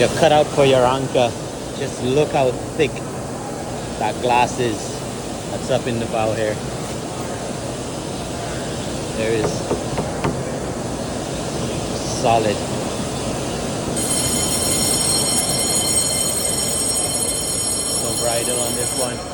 You're cut out for your anchor. Just look how thick that glass is that's up in the bow here. There is solid. No bridle on this one.